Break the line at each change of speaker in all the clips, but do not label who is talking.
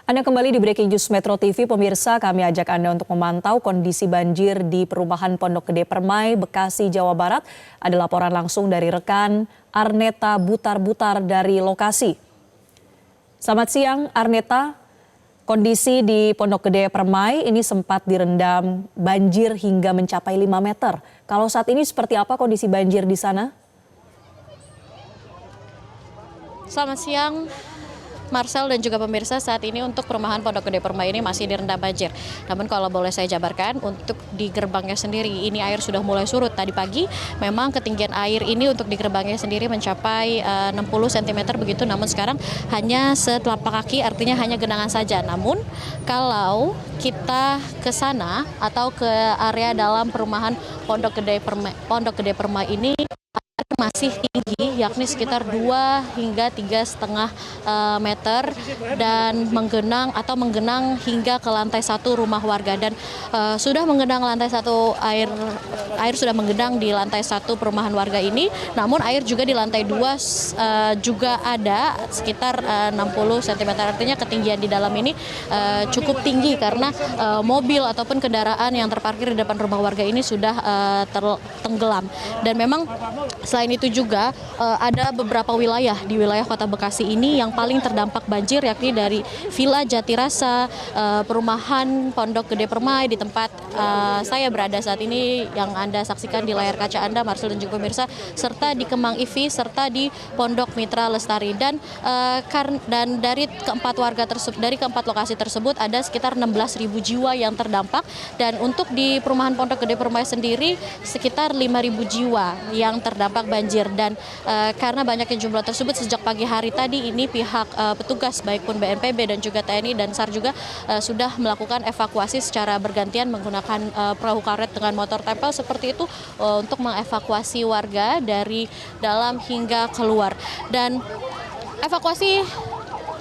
Anda kembali di Breaking News Metro TV, pemirsa. Kami ajak Anda untuk memantau kondisi banjir di perumahan Pondok Gede Permai, Bekasi, Jawa Barat. Ada laporan langsung dari rekan Arneta Butar-Butar dari lokasi. Selamat siang, Arneta. Kondisi di Pondok Gede Permai ini sempat direndam banjir hingga mencapai 5 meter. Kalau saat ini seperti apa kondisi banjir di sana?
Selamat siang, Marcel dan juga pemirsa. Saat ini untuk perumahan Pondok Gede Permai ini masih direndam banjir. Namun kalau boleh saya jabarkan, untuk di gerbangnya sendiri ini air sudah mulai surut. Tadi pagi memang ketinggian air ini untuk di gerbangnya sendiri mencapai 60 cm begitu. Namun sekarang hanya setelapak kaki, artinya hanya genangan saja. Namun kalau kita ke sana atau ke area dalam perumahan Pondok Gede Permai ini masih tinggi, yakni sekitar 2 hingga 3,5 meter dan menggenang hingga ke lantai 1 rumah warga, dan sudah menggenang lantai 1, air sudah menggenang di lantai 1 perumahan warga ini. Namun air juga di lantai 2 juga ada sekitar 60 cm, artinya ketinggian di dalam ini cukup tinggi karena mobil ataupun kendaraan yang terparkir di depan rumah warga ini sudah tenggelam. Dan memang selain itu juga ada beberapa wilayah di wilayah Kota Bekasi ini yang paling terdampak banjir, yakni dari Villa Jatirasa, perumahan Pondok Gede Permai di tempat saya berada saat ini yang Anda saksikan di layar kaca Anda, Marcel dan juga pemirsa, serta di Kemang Ivi, serta di Pondok Mitra Lestari. Dan dari keempat lokasi tersebut ada sekitar 16.000 jiwa yang terdampak, dan untuk di perumahan Pondok Gede Permai sendiri sekitar 5.000 jiwa yang terdampak banjir. Dan karena banyaknya jumlah tersebut, sejak pagi hari tadi ini pihak petugas baik pun BNPB dan juga TNI dan SAR juga sudah melakukan evakuasi secara bergantian menggunakan perahu karet dengan motor tempel seperti itu untuk mengevakuasi warga dari dalam hingga keluar. Dan evakuasi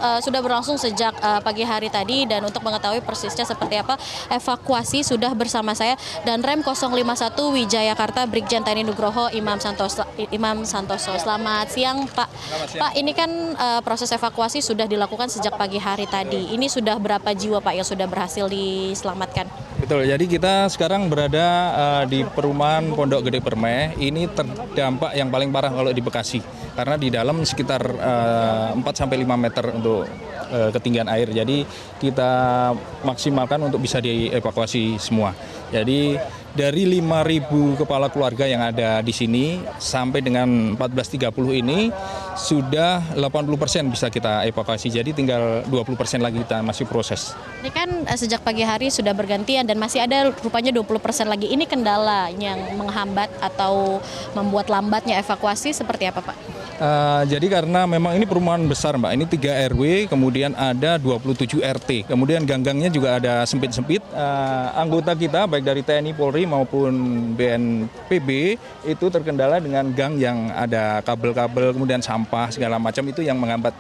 sudah berlangsung sejak pagi hari tadi, dan untuk mengetahui persisnya seperti apa evakuasi sudah bersama saya dan Rem 051 Wijayakarta Brigjen TNI Nugroho Imam Santoso. Selamat siang, Pak. Pak, ini kan proses evakuasi sudah dilakukan sejak pagi hari tadi. Ini sudah berapa jiwa, Pak, yang sudah berhasil diselamatkan?
Betul, jadi kita sekarang berada di perumahan Pondok Gede Permai. Ini terdampak yang paling parah kalau di Bekasi, karena di dalam sekitar 4-5 meter untuk ketinggian air. Jadi kita maksimalkan untuk bisa dievakuasi semua. Jadi dari 5.000 kepala keluarga yang ada di sini sampai dengan 14.30 ini sudah 80% bisa kita evakuasi. Jadi tinggal 20% lagi kita masih proses.
Ini kan sejak pagi hari sudah bergantian dan masih ada rupanya 20% lagi. Ini kendala yang menghambat atau membuat lambatnya evakuasi seperti apa, Pak?
Jadi karena memang ini perumahan besar, Mbak. Ini 3 RW, kemudian ada 27 RT. Kemudian gang-gangnya juga ada sempit-sempit. Anggota kita baik dari TNI, Polri maupun BNPB itu terkendala dengan gang yang ada kabel-kabel, kemudian sampah segala macam, itu yang menghambat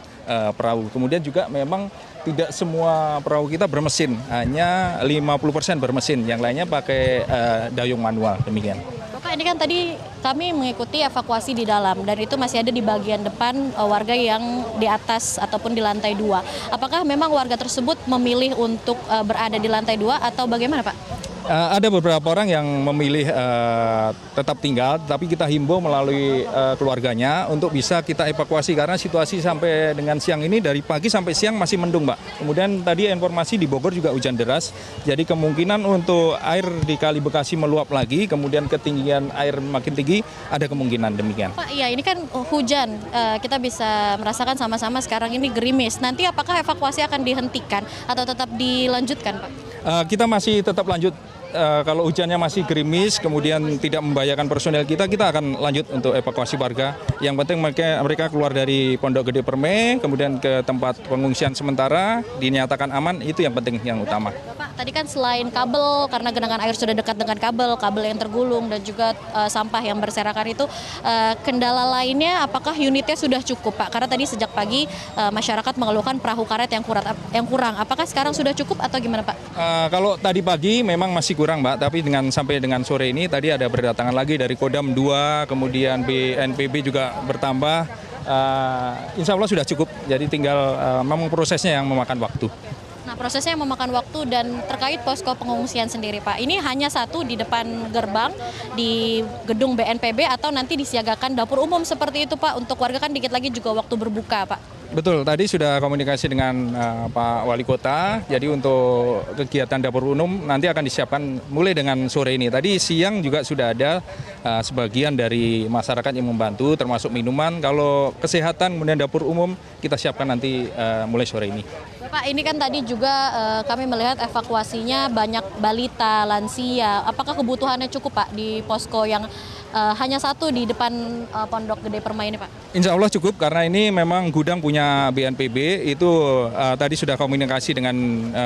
perahu. Kemudian juga memang tidak semua perahu kita bermesin, hanya 50% bermesin, yang lainnya pakai dayung manual, demikian.
Bapak, ini kan tadi kami mengikuti evakuasi di dalam, dan itu masih ada di bagian depan warga yang di atas ataupun di lantai 2. Apakah memang warga tersebut memilih untuk berada di lantai 2 atau bagaimana, Pak?
Ada beberapa orang yang memilih tetap tinggal, tapi kita himbau melalui keluarganya untuk bisa kita evakuasi, karena situasi sampai dengan siang ini dari pagi sampai siang masih mendung, Mbak. Kemudian tadi informasi di Bogor juga hujan deras, jadi kemungkinan untuk air di Kali Bekasi meluap lagi, kemudian ketinggian air makin tinggi, ada kemungkinan demikian.
Pak, iya, ini kan hujan, kita bisa merasakan sama-sama sekarang ini gerimis. Nanti apakah evakuasi akan dihentikan atau tetap dilanjutkan, Pak?
Kita masih tetap lanjut. Kalau hujannya masih gerimis, kemudian tidak membahayakan personel kita akan lanjut untuk evakuasi warga. Yang penting mereka keluar dari Pondok Gede Permai, kemudian ke tempat pengungsian sementara, dinyatakan aman, itu yang penting, yang utama.
Bapak, tadi kan selain kabel, karena genangan air sudah dekat dengan kabel yang tergulung, dan juga sampah yang berserakan itu, kendala lainnya apakah unitnya sudah cukup, Pak? Karena tadi sejak pagi masyarakat mengeluhkan perahu karet yang kurang. Apakah sekarang sudah cukup atau gimana, Pak?
Kalau tadi pagi memang masih kurang, Mbak, tapi sampai dengan sore ini tadi ada berdatangan lagi dari Kodam 2, kemudian BNPB juga bertambah. Insya Allah sudah cukup, jadi tinggal memang prosesnya yang memakan waktu.
prosesnya memakan waktu. Dan terkait posko pengungsian sendiri Pak, ini hanya satu di depan gerbang di gedung BNPB atau nanti disiagakan dapur umum seperti itu Pak, untuk warga kan dikit lagi juga waktu berbuka Pak?
Betul, tadi sudah komunikasi dengan Pak Wali Kota, jadi untuk kegiatan dapur umum nanti akan disiapkan mulai dengan sore ini. Tadi siang juga sudah ada sebagian dari masyarakat yang membantu, termasuk minuman. Kalau kesehatan, kemudian dapur umum, kita siapkan nanti mulai sore ini.
Pak, ini kan tadi juga kami melihat evakuasinya banyak balita, lansia. Apakah kebutuhannya cukup Pak di posko yang hanya satu di depan Pondok Gede Permai ini Pak?
Insya Allah cukup, karena ini memang gudang punya BNPB. Itu tadi sudah komunikasi dengan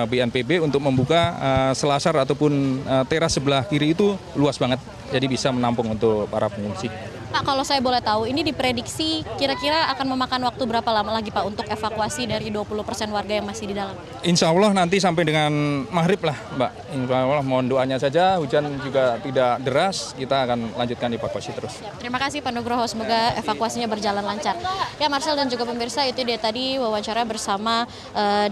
BNPB untuk membuka selasar ataupun teras sebelah kiri itu luas banget. Jadi bisa menampung untuk para pengungsi.
Pak, kalau saya boleh tahu, ini diprediksi kira-kira akan memakan waktu berapa lama lagi Pak untuk evakuasi dari 20% warga yang masih di dalam?
Insya Allah nanti sampai dengan maghrib lah Mbak. Insya Allah mohon doanya saja, hujan juga tidak deras, kita akan lanjutkan evakuasi terus.
Terima kasih Pak Nugroho, semoga evakuasinya berjalan lancar. Ya Marcel dan juga pemirsa, itu dia tadi wawancara bersama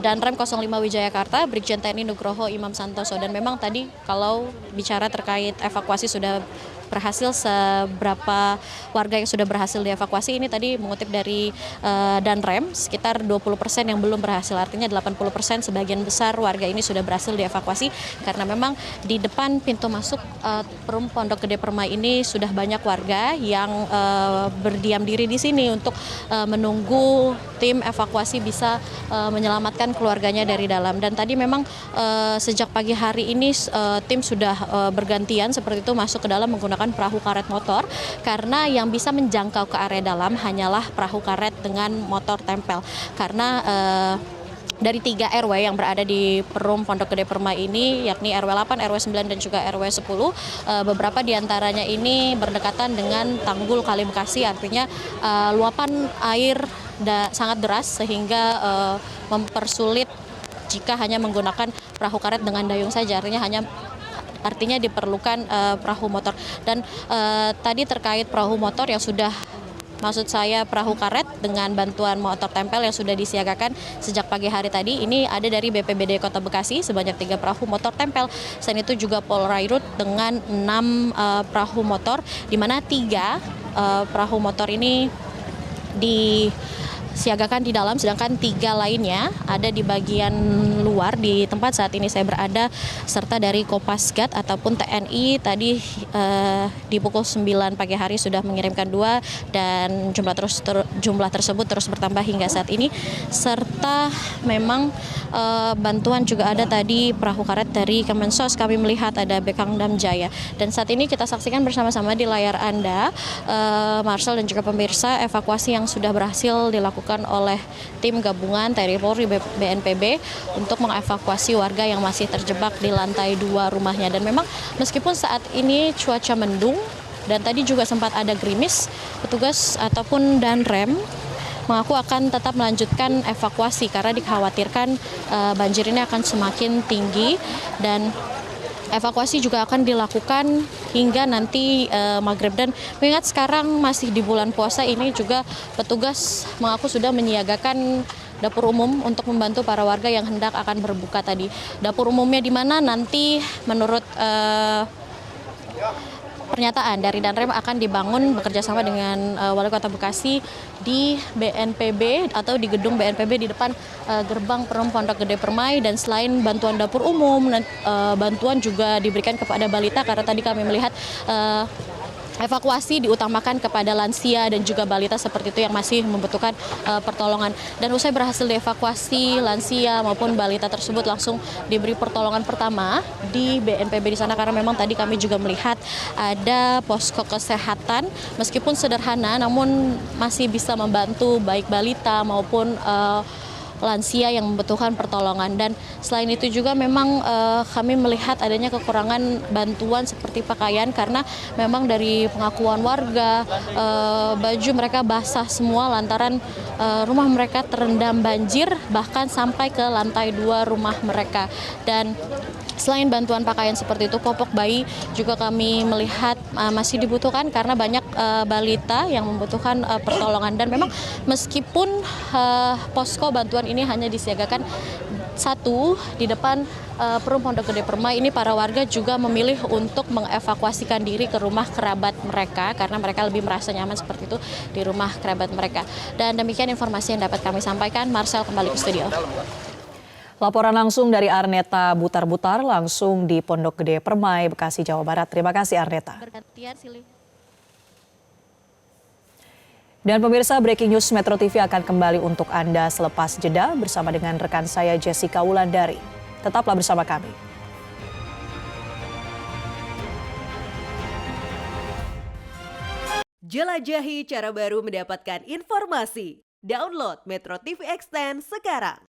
Danrem 05 Wijayakarta, Brigjen TNI Nugroho Imam Santoso. Dan memang tadi kalau bicara terkait evakuasi sudah berhasil, seberapa warga yang sudah berhasil dievakuasi, ini tadi mengutip dari Danrem sekitar 20% yang belum berhasil, artinya 80% sebagian besar warga ini sudah berhasil dievakuasi karena memang di depan pintu masuk Perum Pondok Gede Permai ini sudah banyak warga yang berdiam diri di sini untuk menunggu tim evakuasi bisa menyelamatkan keluarganya dari dalam. Dan tadi memang sejak pagi hari ini tim sudah bergantian seperti itu masuk ke dalam menggunakan perahu karet motor, karena yang bisa menjangkau ke area dalam hanyalah perahu karet dengan motor tempel. Karena dari 3 RW yang berada di Perum Pondok Gede Permai ini, yakni RW 8, RW 9, dan juga RW 10, beberapa diantaranya ini berdekatan dengan Tanggul Kali Bekasi, artinya luapan air sangat deras sehingga mempersulit jika hanya menggunakan perahu karet dengan dayung saja, artinya diperlukan perahu motor. Dan tadi terkait perahu motor yang sudah, maksud saya perahu karet dengan bantuan motor tempel yang sudah disiagakan sejak pagi hari tadi, ini ada dari BPBD Kota Bekasi sebanyak 3 perahu motor tempel. Selain itu juga Polrairut dengan 6 perahu motor, di mana 3 perahu motor ini disiagakan di dalam, sedangkan 3 lainnya ada di bagian luar di tempat saat ini saya berada, serta dari Kopasgat ataupun TNI tadi di pukul 9 pagi hari sudah mengirimkan 2, dan jumlah tersebut terus bertambah hingga saat ini. Serta memang bantuan juga ada tadi perahu karet dari Kemensos, kami melihat ada Bekangdam Jaya. Dan saat ini kita saksikan bersama-sama di layar Anda, Marcel dan juga pemirsa, evakuasi yang sudah berhasil dilakukan oleh tim gabungan TNI Polri BNPB untuk mengevakuasi warga yang masih terjebak di lantai 2 rumahnya. Dan memang meskipun saat ini cuaca mendung dan tadi juga sempat ada gerimis, petugas ataupun Danrem mengaku akan tetap melanjutkan evakuasi karena dikhawatirkan banjir ini akan semakin tinggi, dan evakuasi juga akan dilakukan hingga nanti maghrib. Dan mengingat sekarang masih di bulan puasa ini, juga petugas mengaku sudah menyiagakan dapur umum untuk membantu para warga yang hendak akan berbuka tadi. Dapur umumnya di mana nanti menurut pernyataan dari Danrem akan dibangun bekerjasama dengan Wali Kota Bekasi di BNPB atau di gedung BNPB di depan gerbang Perum Pondok Gede Permai. Dan selain bantuan dapur umum, bantuan juga diberikan kepada balita, karena tadi kami melihat evakuasi diutamakan kepada lansia dan juga balita seperti itu yang masih membutuhkan pertolongan. Dan usai berhasil dievakuasi, lansia maupun balita tersebut langsung diberi pertolongan pertama di BNPB di sana, karena memang tadi kami juga melihat ada posko kesehatan meskipun sederhana namun masih bisa membantu baik balita maupun lansia yang membutuhkan pertolongan. Dan selain itu juga memang kami melihat adanya kekurangan bantuan seperti pakaian, karena memang dari pengakuan warga baju mereka basah semua lantaran rumah mereka terendam banjir bahkan sampai ke lantai 2 rumah mereka. Dan selain bantuan pakaian seperti itu, popok bayi juga kami melihat masih dibutuhkan karena banyak balita yang membutuhkan pertolongan. Dan memang meskipun posko bantuan ini hanya disiagakan satu di depan Perum Pondok Gede Permai ini para warga juga memilih untuk mengevakuasikan diri ke rumah kerabat mereka karena mereka lebih merasa nyaman seperti itu di rumah kerabat mereka. Dan demikian informasi yang dapat kami sampaikan. Marcel kembali ke studio.
Laporan langsung dari Arneta Butar-Butar langsung di Pondok Gede Permai, Bekasi, Jawa Barat. Terima kasih Arneta.
Bergantian Silih.
Dan pemirsa, Breaking News Metro TV akan kembali untuk Anda selepas jeda bersama dengan rekan saya Jessica Wulandari. Tetaplah bersama kami.
Jelajahi cara baru mendapatkan informasi. Download Metro TV Extend sekarang.